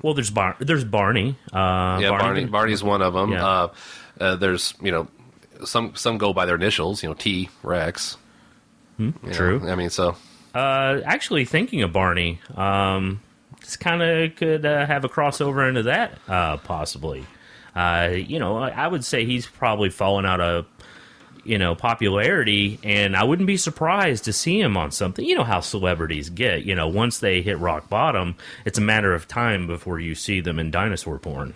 Well, there's Barney. Yeah, Barney's one of them. Yeah. There's some go by their initials. T Rex. True. I mean, so actually, thinking of Barney, this kind of could have a crossover into that possibly. I would say he's probably fallen out of popularity, and I wouldn't be surprised to see him on something. You know how celebrities get. Once they hit rock bottom, it's a matter of time before you see them in dinosaur porn.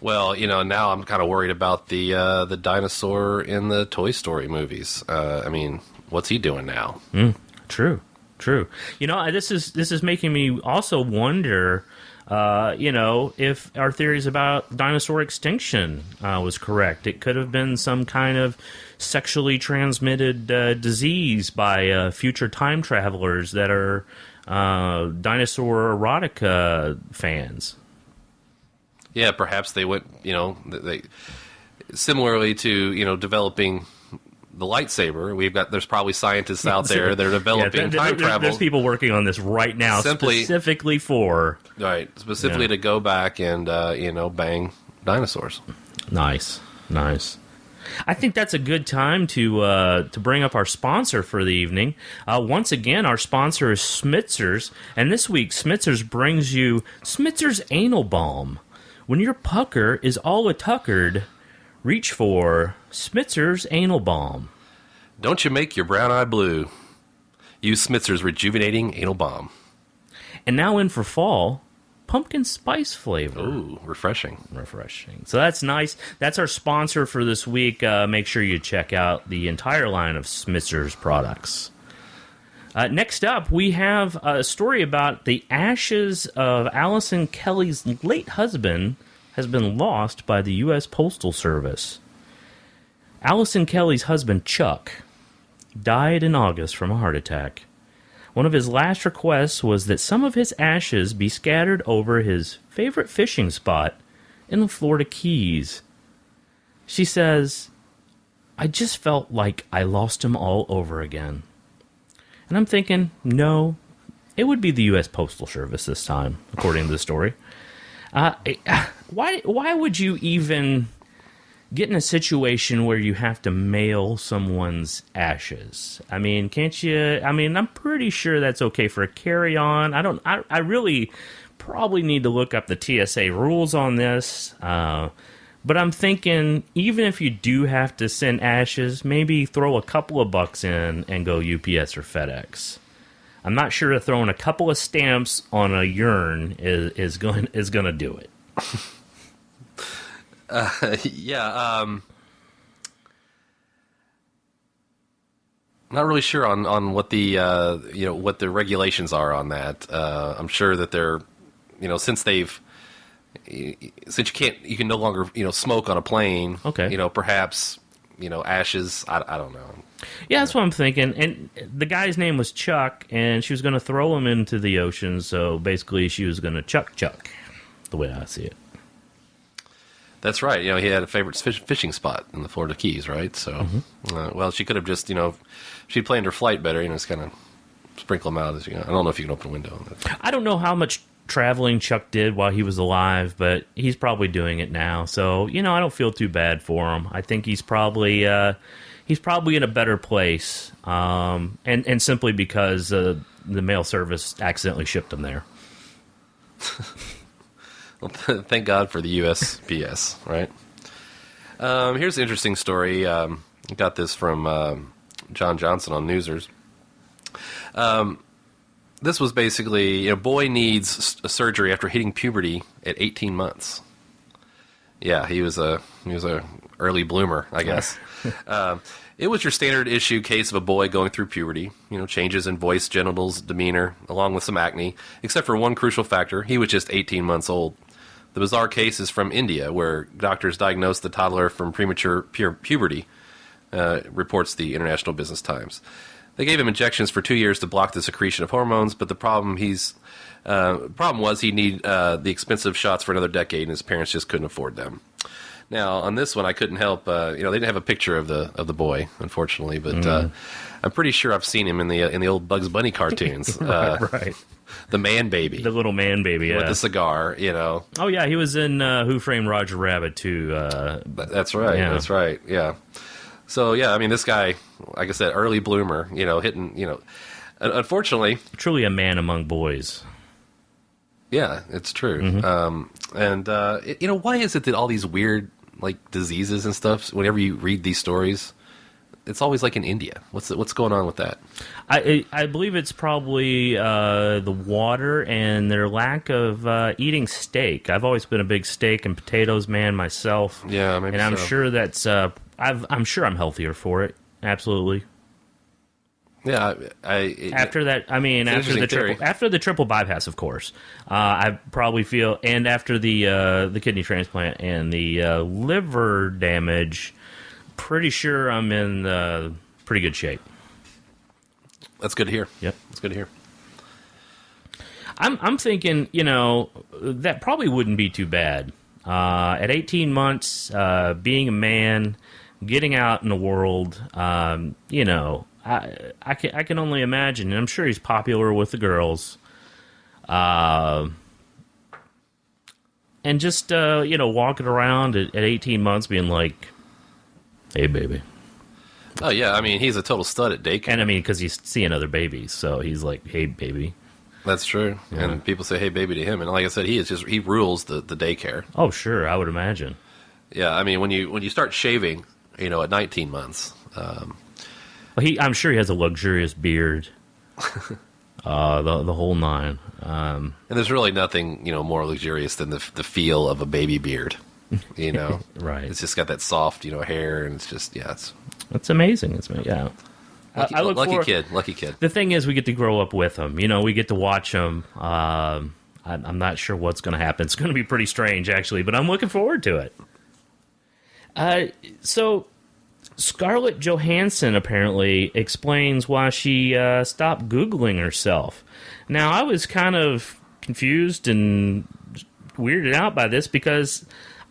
Well, now I'm kind of worried about the dinosaur in the Toy Story movies. I mean, what's he doing now? True. This is making me also wonder, if our theories about dinosaur extinction was correct. It could have been some kind of sexually transmitted disease by future time travelers that are dinosaur erotica fans. Yeah, perhaps they went, similarly to, developing the lightsaber. There's probably scientists out there that are developing time travel. There's people working on this right now, specifically to go back and, bang dinosaurs. Nice. I think that's a good time to bring up our sponsor for the evening. Once again, our sponsor is Smitzers, and this week Smitzers brings you Smitzers Anal Balm. When your pucker is all a-tuckered, reach for Smitzers Anal Balm. Don't you make your brown eye blue. Use Smitzers Rejuvenating Anal Balm. And now in for fall, pumpkin spice flavor. Ooh, refreshing. So that's nice. That's our sponsor for this week. Make sure you check out the entire line of Smitzers products. Next up, we have a story about the ashes of Allison Kelly's late husband has been lost by the U.S. Postal Service. Allison Kelly's husband, Chuck, died in August from a heart attack. One of his last requests was that some of his ashes be scattered over his favorite fishing spot in the Florida Keys. She says, "I just felt like I lost him all over again." And I'm thinking, no, it would be the U.S. Postal Service this time, according to the story. Why would you even get in a situation where you have to mail someone's ashes? I mean, can't you? I mean, I'm pretty sure that's okay for a carry-on. I really probably need to look up the TSA rules on this. But I'm thinking, even if you do have to send ashes, maybe throw a couple of bucks in and go UPS or FedEx. I'm not sure that throwing a couple of stamps on a urn is going to do it. Not really sure on what the what the regulations are on that. I'm sure that they're since you can no longer smoke on a plane. Okay. Perhaps ashes. I don't know. Yeah, that's what I'm thinking. And the guy's name was Chuck, and she was going to throw him into the ocean. So basically, she was going to chuck, the way I see it. That's right. He had a favorite fishing spot in the Florida Keys, right? So, well, she could have just, she'd planned her flight better, just kind of sprinkle them out. I don't know if you can open a window. I don't know how much traveling Chuck did while he was alive, but he's probably doing it now. So, I don't feel too bad for him. I think he's probably in a better place, and simply because the mail service accidentally shipped him there. Well, thank God for the USPS, right? Here's an interesting story. Got this from John Johnson on Newsers. This was basically, boy needs a surgery after hitting puberty at 18 months. Yeah, he was a early bloomer, I guess. It was your standard issue case of a boy going through puberty, changes in voice, genitals, demeanor, along with some acne, except for one crucial factor: he was just 18 months old. The bizarre case is from India, where doctors diagnosed the toddler from premature puberty, reports the International Business Times. They gave him injections for 2 years to block the secretion of hormones, but the problem was he needed the expensive shots for another decade, and his parents just couldn't afford them. Now, on this one, I couldn't help. They didn't have a picture of the boy, unfortunately, but I'm pretty sure I've seen him in the old Bugs Bunny cartoons. Right. the man baby, the little man baby, yeah. with the cigar. Oh yeah, he was in Who Framed Roger Rabbit too. That's right. Yeah. That's right. Yeah. So yeah, I mean, this guy, like I said, early bloomer. Hitting. Unfortunately, Truly a man among boys. Yeah, it's true. Why is it that all these weird diseases and stuff? Whenever you read these stories, it's always like in India. What's going on with that? I believe it's probably the water and their lack of eating steak. I've always been a big steak and potatoes man myself. Yeah, maybe. And I'm sure that's I'm sure I'm healthier for it. Absolutely. Yeah, after that, I mean, after the triple bypass, of course, I probably feel, and after the kidney transplant and the liver damage, pretty sure I'm in pretty good shape. That's good to hear. Yep, that's good to hear. I'm thinking, that probably wouldn't be too bad. At 18 months, being a man, getting out in the world, I can only imagine, and I'm sure he's popular with the girls. And just, walking around at 18 months being like, hey, baby. Oh, yeah, I mean, he's a total stud at daycare. And I mean, because he's seeing other babies, so he's like, hey, baby. That's true. Yeah. And people say, hey, baby, to him. And like I said, he rules the daycare. Oh, sure, I would imagine. Yeah, I mean, when you start shaving, at 19 months... I'm sure he has a luxurious beard, the whole nine. And there's really nothing, more luxurious than the feel of a baby beard. Right? It's just got that soft, hair, and it's just it's amazing. Yeah. Lucky kid. The thing is, we get to grow up with him. We get to watch him. I'm not sure what's going to happen. It's going to be pretty strange, actually, but I'm looking forward to it. So. Scarlett Johansson apparently explains why she stopped Googling herself. Now, I was kind of confused and weirded out by this because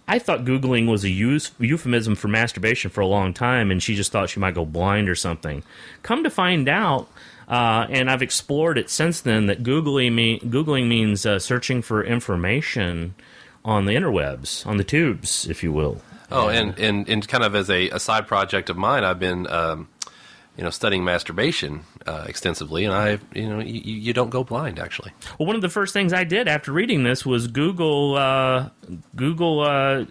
I thought Googling was a euphemism for masturbation for a long time, and she just thought she might go blind or something. Come to find out, and I've explored it since then, that Googling means searching for information on the interwebs, on the tubes, if you will. Oh, and kind of as a side project of mine, I've been, studying masturbation extensively, and you don't go blind, actually. Well, one of the first things I did after reading this was Google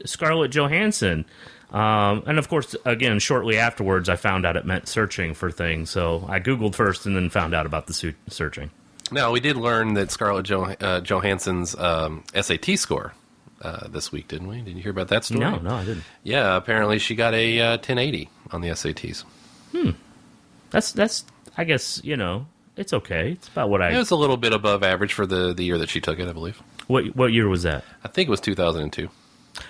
Scarlett Johansson, and of course, again, shortly afterwards, I found out it meant searching for things. So I Googled first, and then found out about the searching. Now, we did learn that Scarlett Johansson's SAT score. This week, didn't we? Did you hear about that story? No, I didn't. Yeah, apparently she got a 1080 on the SATs. That's I guess, it's okay. It's about what It was a little bit above average for the year that she took it, I believe. What year was that? I think it was 2002.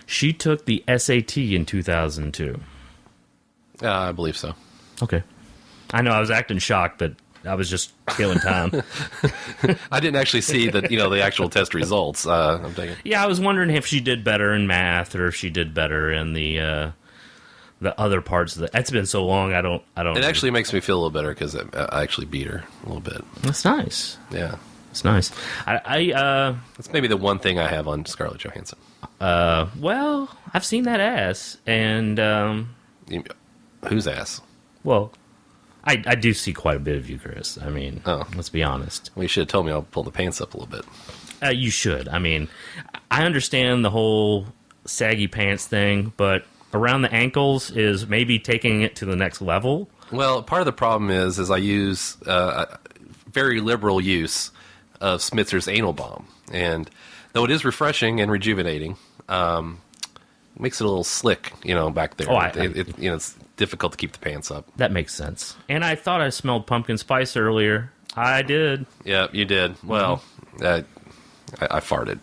She took the SAT in 2002. I believe so. Okay. I know, I was acting shocked, but I was just killing time. I didn't actually see the actual test results. I'm thinking. Yeah, I was wondering if she did better in math or if she did better in the other parts of It's been so long. I don't. It actually makes me feel a little better because I actually beat her a little bit. That's nice. Yeah, it's nice. That's maybe the one thing I have on Scarlett Johansson. Well, I've seen that ass, and whose ass? Well. I do see quite a bit of you, Chris. I mean, let's be honest. Well, you should have told me I'll pull the pants up a little bit. You should. I mean, I understand the whole saggy pants thing, but around the ankles is maybe taking it to the next level. Well, part of the problem is I use very liberal use of Smitzer's anal bomb. And though it is refreshing and rejuvenating, it makes it a little slick, back there. It's difficult to keep the pants up. That makes sense. And I thought I smelled pumpkin spice earlier. I did. Yeah, you did. Well, I farted.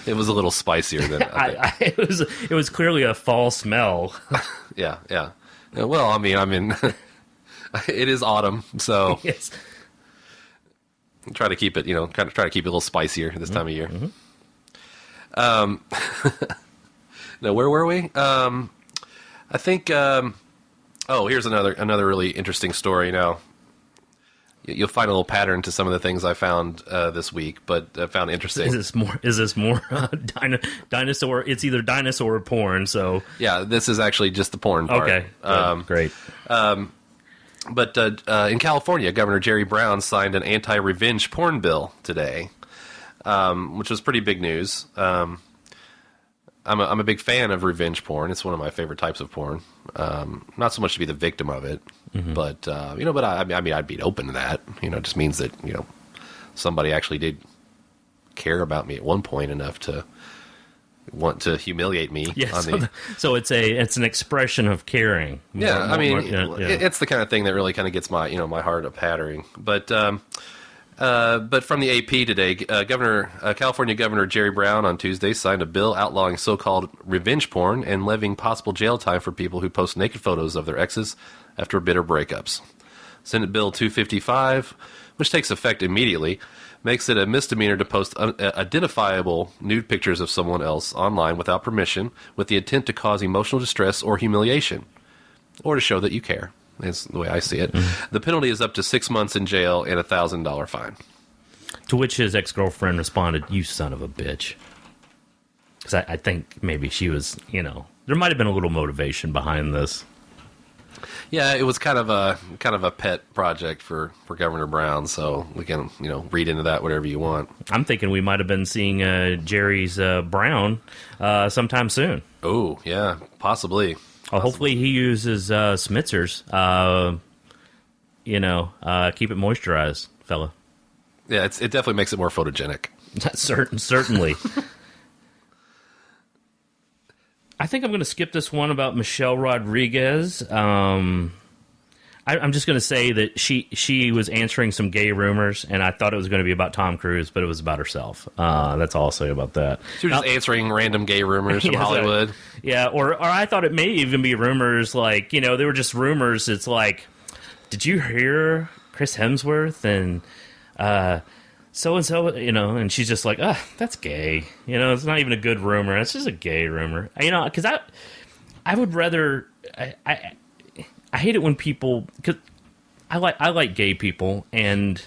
It was a little spicier than I think. It was clearly a fall smell. Yeah. Well, I mean, it is autumn, so yes. Try to keep it, kind of try to keep it a little spicier this time of year. Now, where were we? I think. Here's another really interesting story. Now, you'll find a little pattern to some of the things I found this week, but I found interesting. Is this more dinosaur? It's either dinosaur or porn. So yeah, this is actually just the porn part. Okay, great. But in California, Governor Jerry Brown signed an anti-revenge porn bill today, which was pretty big news. I'm a big fan of revenge porn. It's one of my favorite types of porn. Not so much to be the victim of it, but I mean, I'd be open to that. It just means that somebody actually did care about me at one point enough to want to humiliate me. Yeah, so it's an expression of caring. It's the kind of thing that really kind of gets my my heart a pattering. But from the AP today, California Governor Jerry Brown on Tuesday signed a bill outlawing so-called revenge porn and levying possible jail time for people who post naked photos of their exes after bitter breakups. Senate Bill 255, which takes effect immediately, makes it a misdemeanor to post identifiable nude pictures of someone else online without permission with the intent to cause emotional distress or humiliation, or to show that you care. That's the way I see it. The penalty is up to 6 months in jail and a $1,000 fine. To which his ex-girlfriend responded, "You son of a bitch." Because I think maybe she was, there might have been a little motivation behind this. Yeah, it was kind of a pet project for Governor Brown, so we can read into that whatever you want. I'm thinking we might have been seeing Jerry's Brown sometime soon. Oh yeah, possibly. Hopefully he uses Smitzers. Keep it moisturized, fella. Yeah, it definitely makes it more photogenic. Certainly. I think I'm going to skip this one about Michelle Rodriguez. I'm just going to say that she was answering some gay rumors, and I thought it was going to be about Tom Cruise, but it was about herself. That's all I'll say about that. She was just answering random gay rumors from Hollywood. Yeah, or I thought it may even be rumors like, they were just rumors. It's like, did you hear Chris Hemsworth and so-and-so, and she's just like, that's gay. It's not even a good rumor. It's just a gay rumor. Because I would rather... I hate it when people... Because I like gay people, and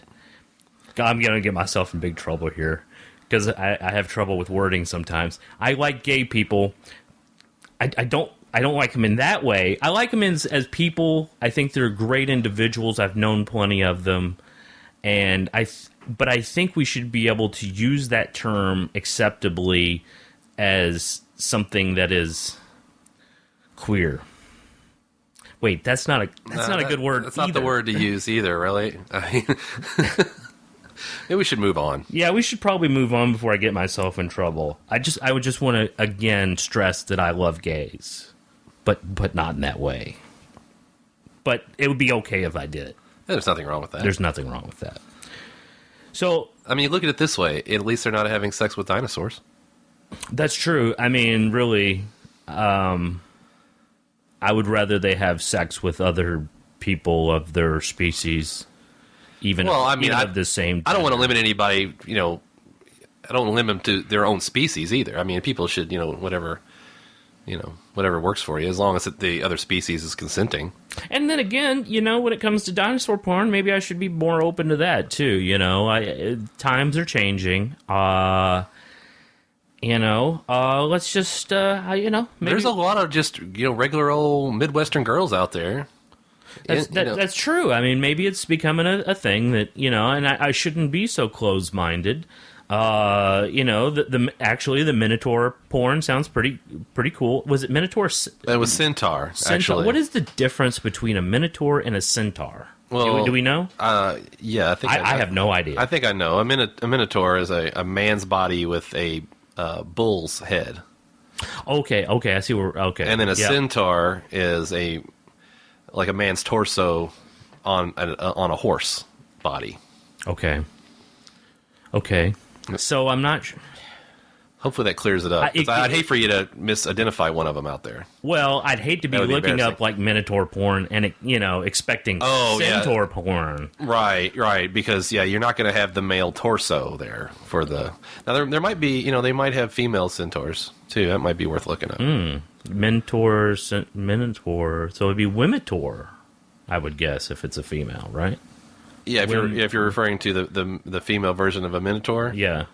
God, I'm going to get myself in big trouble here, because I have trouble with wording sometimes. I like gay people. I don't like them in that way. I like them as people. I think they're great individuals. I've known plenty of them. But I think we should be able to use that term acceptably as something that is queer. Wait, that's not a good word. That's not the word to use either, really. Maybe we should move on. Yeah, we should probably move on before I get myself in trouble. I would just want to again stress that I love gays, but not in that way. But it would be okay if I did it. There's nothing wrong with that. There's nothing wrong with that. So, I mean, look at it this way. At least they're not having sex with dinosaurs. That's true. I mean, really, I would rather they have sex with other people of their species, even of the same gender. I don't want to limit anybody, I don't limit them to their own species either. I mean, people should, whatever works for you, as long as the other species is consenting. And then again, when it comes to dinosaur porn, maybe I should be more open to that too. Times are changing. Let's just, maybe. There's a lot of just, regular old Midwestern girls out there. That's true. I mean, maybe it's becoming a thing that, and I shouldn't be so closed-minded. The Minotaur porn sounds pretty cool. Was it Minotaur? It was Centaur, actually. What is the difference between a Minotaur and a Centaur? Well, do we know? Yeah, I think I have no idea. I think I know. A Minotaur is a man's body with a bull's head. Okay, I see where. Okay, and then a Centaur is a man's torso on a horse body. Okay. So I'm not. Hopefully that clears it up. I'd hate for you to misidentify one of them out there. Well, I'd hate to be looking up like Minotaur porn and expecting Centaur porn. Right. Because you're not going to have the male torso there for the. Now there might be, they might have female centaurs too. That might be worth looking up. Minotaur. So it'd be Wimitor, I would guess, if it's a female, right? Yeah, if you're referring to the female version of a minotaur. Yeah.